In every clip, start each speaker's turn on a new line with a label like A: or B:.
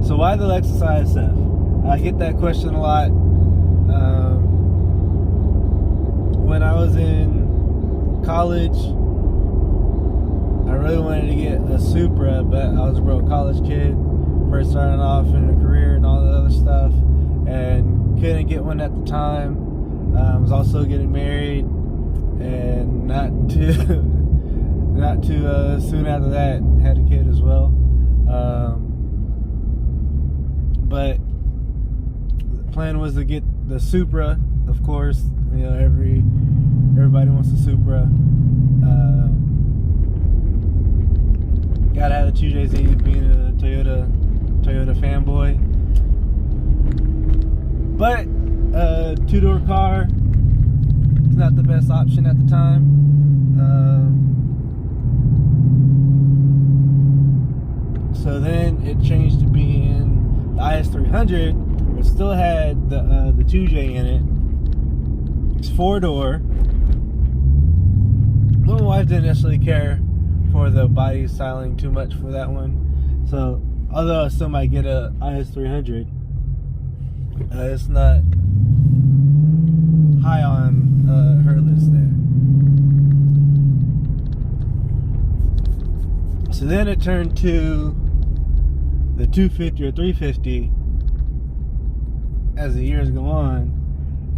A: So why the Lexus ISF? I get that question a lot. When I was in college, I really wanted to get a Supra, but I was a broke college kid, first starting off in a career and all the other stuff, and couldn't get one at the time. I was also getting married, and not too soon after that, had a kid as well. But the plan was to get the Supra, of course. You know, everybody wants a Supra. Gotta have the 2JZ, being a Toyota fanboy. But two-door car is not the best option at the time. So then it changed to being the IS-300, which still had the 2J in it. It's 4-door. My wife didn't necessarily care for the body styling too much for that one. So although I still might get a IS-300, it's not high on her list there. So then it turned to the 250 or 350 as the years go on,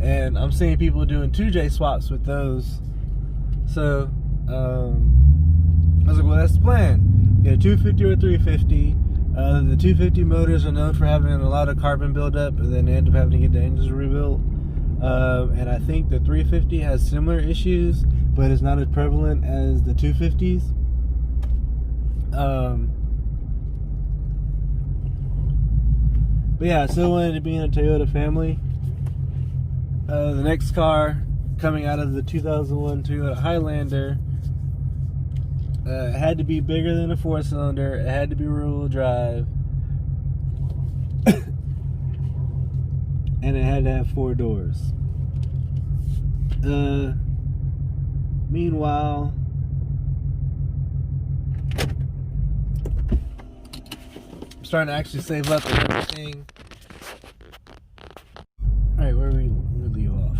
A: and I'm seeing people doing 2J swaps with those. So I was like, well, that's the plan. Get a 250 or 350. The 250 motors are known for having a lot of carbon buildup, and then they end up having to get the engines rebuilt. And I think the 350 has similar issues, but it's not as prevalent as the 250s. But yeah, I still wanted to be in a Toyota family. The next car coming out of the 2001 Toyota Highlander had to be bigger than a 4-cylinder. It had to be rear-wheel drive. And it had to have 4 doors. Meanwhile, I'm starting to actually save up and everything. Alright, where we leave off?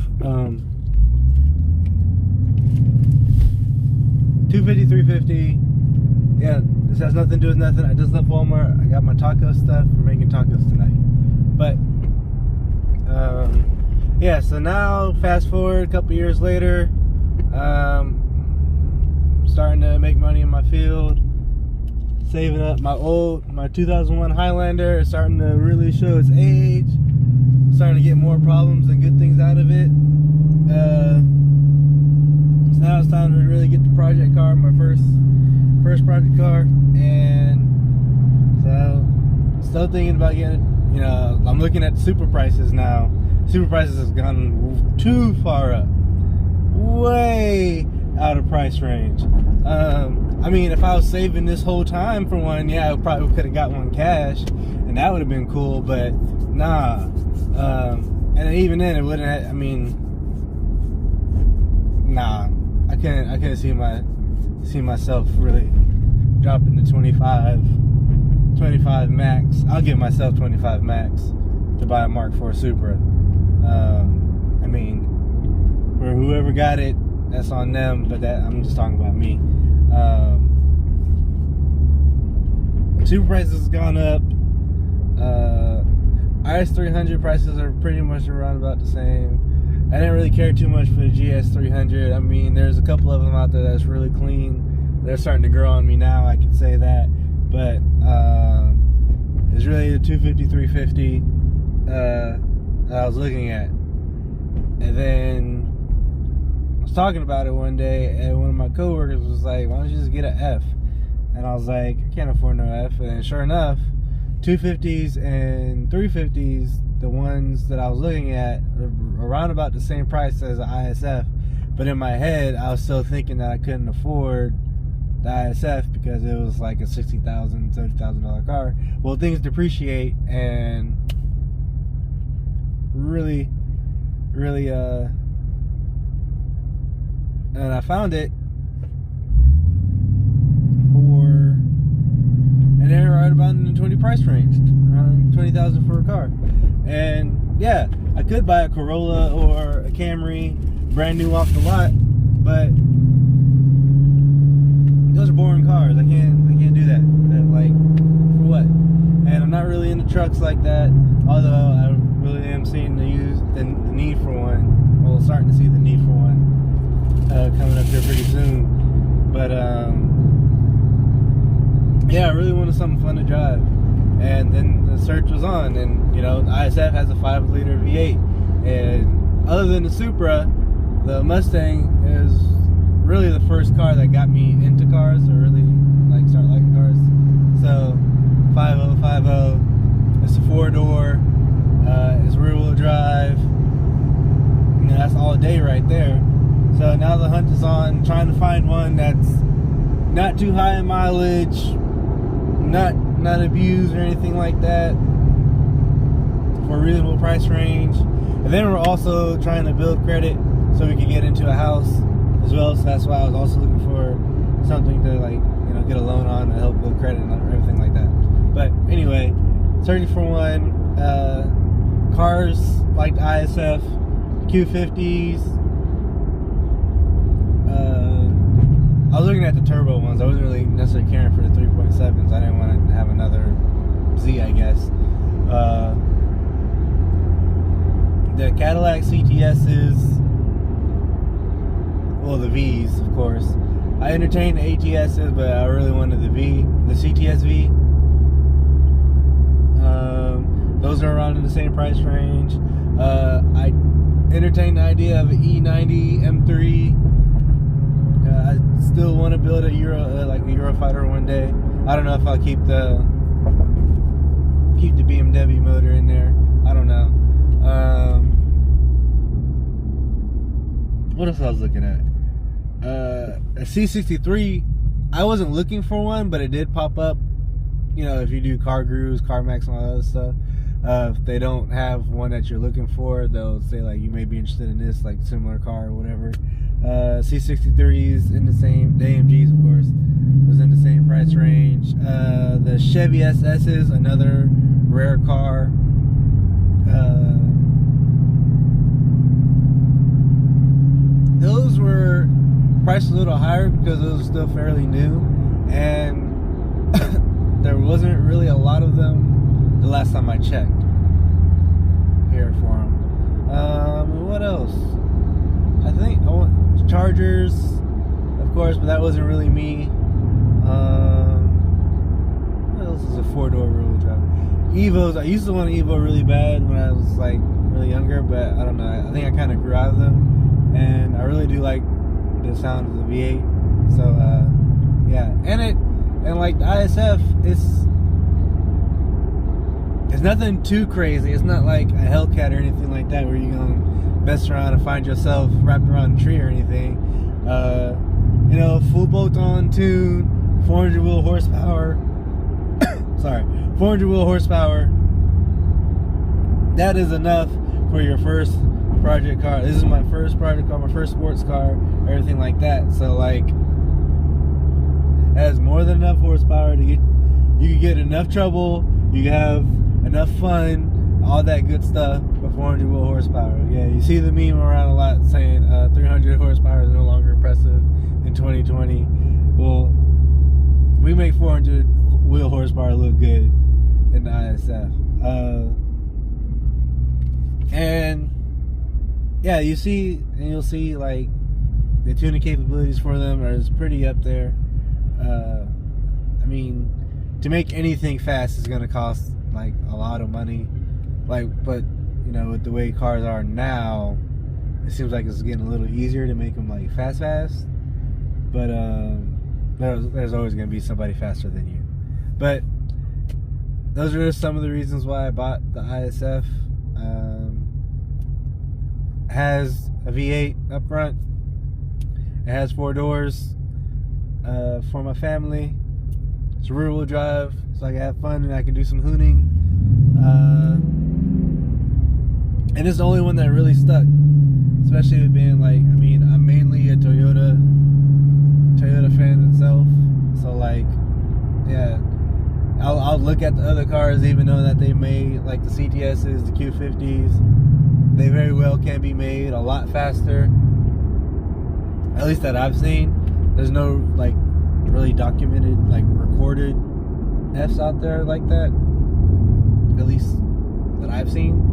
A: 250, 350. Yeah, this has nothing to do with nothing. I just left Walmart. I got my taco stuff. We're making tacos tonight. But yeah, so now fast forward a couple years later, starting to make money in my field, saving up. My 2001 Highlander is starting to really show its age, starting to get more problems than good things out of it. So now it's time to really get the project car, my first project car, and so still thinking about getting, you know, I'm looking at super prices now. Super prices has gone too far up, way out of price range. I mean, if I was saving this whole time for one, yeah, I probably could have got one cash, and that would have been cool. But nah, and even then, it wouldn't have, I mean, nah, I couldn't see myself really dropping to 25 max. I'll give myself 25 max to buy a Mark IV Supra. I mean, for whoever got it, that's on them, but that, I'm just talking about me. Super prices has gone up. IS-300 prices are pretty much around about the same. I didn't really care too much for the GS300. I mean, there's a couple of them out there that's really clean. They're starting to grow on me now, I can say that. But it's really the 250, 350 that I was looking at. And then I was talking about it one day, and one of my coworkers was like, why don't you just get an F? And I was like, I can't afford no F. And sure enough, 250s and 350s, the ones that I was looking at, are around about the same price as the ISF. But in my head, I was still thinking that I couldn't afford the ISF because it was like a $60,000, $70,000 car. Well, things depreciate, and really, and I found it for, and they're right about in the 20 price range. $40,000 for a car. And yeah, I could buy a Corolla or a Camry, brand new off the lot, but those are boring cars. I can't do that. Like, for what? And I'm not really into trucks like that, although I really am seeing the need for one. Well, starting to see the need for one coming up here pretty soon. But yeah, I really wanted something fun to drive. And then the search was on, and you know, the ISF has a 5-liter V8, and other than the Supra, the Mustang is really the first car that got me into cars, or really like start liking cars. So 5050, it's a 4-door, it's rear-wheel drive. You know, that's all day right there. So now the hunt is on, trying to find one that's not too high in mileage, not abused or anything like that, for a reasonable price range. And then we're also trying to build credit so we can get into a house as well. So that's why I was also looking for something to, like, you know, get a loan on to help build credit and everything like that. But anyway, searching for one. Cars like the ISF, Q50s. I was looking at the turbo ones. I wasn't really necessarily caring for the 3.7s. I didn't want to have another Z, I guess. The Cadillac CTSs, well, the Vs, of course. I entertained the ATSs, but I really wanted the CTS V. Those are around in the same price range. I entertained the idea of an E90 M3. I still want to build a Eurofighter one day. I don't know if I'll keep the BMW motor in there. I don't know. What else I was looking at? A C63. I wasn't looking for one, but it did pop up. You know, if you do Car Gurus, CarMax, and all that other stuff. If they don't have one that you're looking for, they'll say like, you may be interested in this, like similar car or whatever. C63s in the same, the AMGs of course, was in the same price range. The Chevy SSs, another rare car. Those were priced a little higher because those were still fairly new, and there wasn't really a lot of them the last time I checked here for them. What else? I think I want Chargers, of course, but that wasn't really me. What else is a 4-door rear-wheel drive? Evos. I used to want an Evo really bad when I was like really younger, but I don't know. I think I kind of grew out of them, and I really do like the sound of the V8. So yeah, and like the ISF, it's nothing too crazy. It's not like a Hellcat or anything like that where you're gonna mess around and find yourself wrapped around a tree or anything. You know, full bolt-on tune, 400 wheel horsepower. Sorry, 400 wheel horsepower. That is enough for your first project car. This is my first project car, my first sports car, everything like that. So like, it has more than enough horsepower to get. You can get enough trouble. You can have enough fun, all that good stuff, with 400 wheel horsepower. Yeah, you see the meme around a lot saying 300 horsepower is no longer impressive in 2020. Well, we make 400 wheel horsepower look good in the ISF. And yeah, you'll see like the tuning capabilities for them is pretty up there. I mean, to make anything fast is going to cost like a lot of money. Like, but you know, with the way cars are now, it seems like it's getting a little easier to make them like fast. But there's always going to be somebody faster than you. But those are just some of the reasons why I bought the ISF. It has a V8 up front. It has 4 doors for my family. It's a rear-wheel drive, so I can have fun and I can do some hooning. And it's the only one that really stuck, especially with being like, I mean, I'm mainly a Toyota fan itself. So like, yeah, I'll look at the other cars, even though that they made like the CTSs, the Q50s. They very well can be made a lot faster. At least that I've seen. There's no like really documented, like recorded Fs out there like that. At least that I've seen.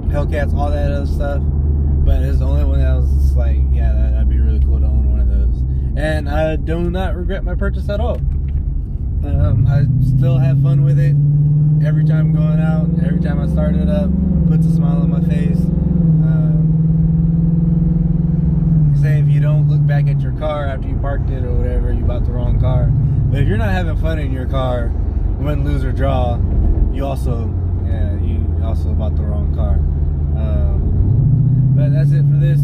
A: Hellcats, all that other stuff. But it's the only one that was just like, yeah, that'd be really cool to own one of those. And I do not regret my purchase at all. I still have fun with it. Every time going out, every time I start it up, puts a smile on my face. Say if you don't look back at your car after you parked it or whatever, you bought the wrong car. But if you're not having fun in your car, win, lose, or draw, you also bought the wrong car. But that's it for this.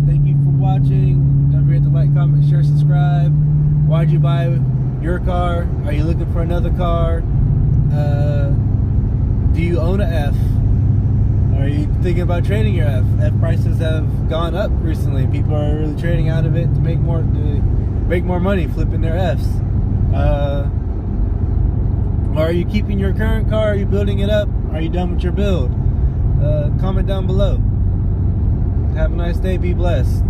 A: Thank you for watching. Don't forget to like, comment, share, subscribe. Why'd you buy your car? Are you looking for another car? Do you own an F? Are you thinking about trading your F? F prices have gone up recently. People are really trading out of it to make more money flipping their Fs. Or are you keeping your current car? Are you building it up? Are you done with your build? Comment down below. Have a nice day. Be blessed.